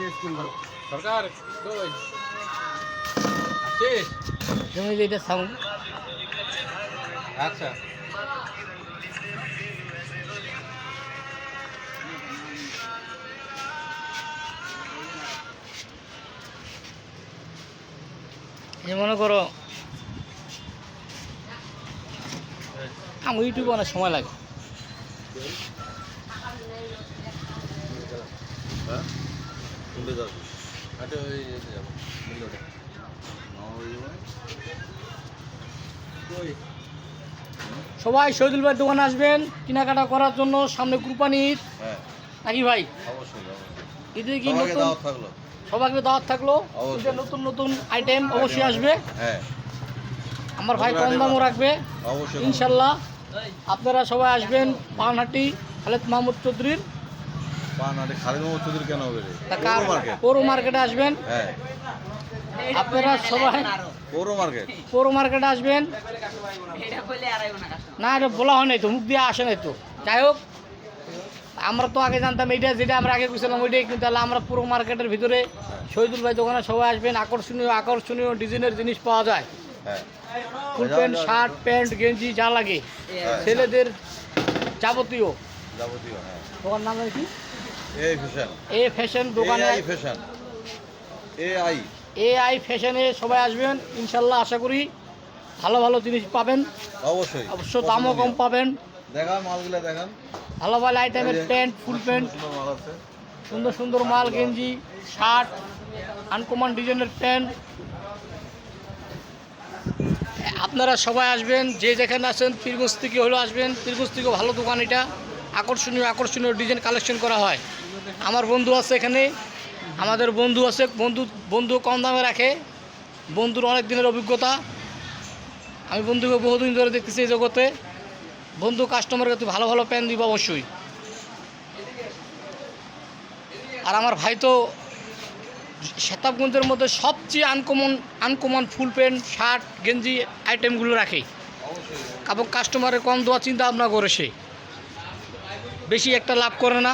সরকার কই আসিস তুমি যে এটা সাউন্ড আচ্ছা এই মনে করো আমার ইউটিউবে অনেক সময় লাগে হ্যাঁ কোনটা যাবে আচ্ছা ওই যাব কই সবাই শহীদুল ভাইয়ের দোকানে আসবেন কেনাকাটা করার জন্য সামনে কুরবানি ঈদ হ্যাঁ নাকি ভাই অবশ্যই অবশ্যই ঈদে কি সবাইকে নতুন দাওয়াত থাকলো সবাইকে দাওয়াত থাকলো অবশ্যই। ঈদের নতুন নতুন আইটেম অবশ্যই আসবে হ্যাঁ আমার ভাই নতুন কম item দামও আসবে। রাখবে অবশ্যই ইনশাল্লাহ আপনারা সবাই আসবেন পানহাটি খালেদ মাহমুদ চৌধুরীর পানারে খালিদ মোহাম্মদ চৌধুরী কেন হবে রে কার মার্কেট পৌর মার্কেটে আসবেন হ্যাঁ আপনারা সবাই পৌর মার্কেট পৌর মার্কেটে আসবেন না এটা বলা হয় নাই তো মুখ দিয়ে আসে নাই তো যাই হোক আমরা তো আগে জানতাম এইটা যেটা আমরা আগে বুঝলাম ওইটাই কিন্তু তাহলে আমরা পুরো মার্কেটের ভিতরে শহীদুল ভাই দোকানে সবাই আসবেন আকর্ষণীয় আকর্ষণীয় ডিজাইনের জিনিস পাওয়া যায় হ্যাঁ ফুল প্যান্ট শার্ট প্যান্ট গেঞ্জি যা লাগে ছেলেদের যাবতীয় যাবতীয় হ্যাঁ দোকান নাম কি এই ফ্যাশন এ ফ্যাশন দোকানে এই ফ্যাশন এআই এআই ফ্যাশনে সবাই আসবেন ইনশাল্লাহ আশা করি ভালো ভালো জিনিস পাবেন অবশ্যই অবশ্য দামও কম পাবেন দেখান মালগুলো দেখান ভালো ভালো আইটেমের প্যান্ট ফুল প্যান্ট সুন্দর মাল আছে সুন্দর সুন্দর মাল গেঞ্জি শার্ট আনকমন ডিজাইনের প্যান্ট আপনারা সবাই আসবেন যে যেখানে আসেন পীরগঞ্জ থেকে হলেও আসবেন পীরগঞ্জ থেকেও ভালো দোকান এটা আকর্ষণীয় আকর্ষণীয় ডিজাইন কালেকশন করা হয় আমার বন্ধু আছে এখানে আমাদের বন্ধু আছে বন্ধু কম দামে রাখে বন্ধুর অনেক দিনের অভিজ্ঞতা আমি বন্ধুকে বহুদিন ধরে দেখতেছি এই জগতে বন্ধু কাস্টমারকে তুই ভালো ভালো প্যান্ট দিব অবশ্যই আর আমার ভাই তো শতাবগঞ্জের মধ্যে সবচেয়ে আনকমন ফুল প্যান্ট শার্ট গেঞ্জি আইটেমগুলো রাখে এবং কাস্টমারের কম দেওয়ার চিন্তা ভাবনা করে সে বেশি একটা লাভ করে না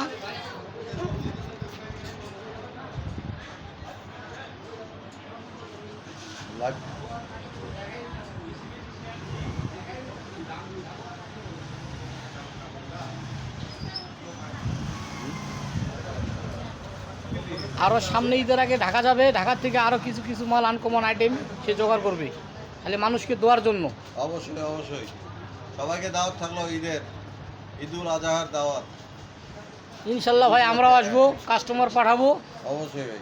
আরও সামনে ঈদের আগে ঢাকা যাবে ঢাকার থেকে আরও কিছু কিছু মাল আনকমন আইটেম সে জোগাড় করবে তাহলে মানুষকে দেওয়ার জন্য অবশ্যই অবশ্যই সবাইকে দাওয়াত থাকলো ঈদের ঈদুল আজহার দাওয়াত ইনশাল্লাহ ভাই আমরাও আসবো কাস্টমার পাঠাবো অবশ্যই ভাই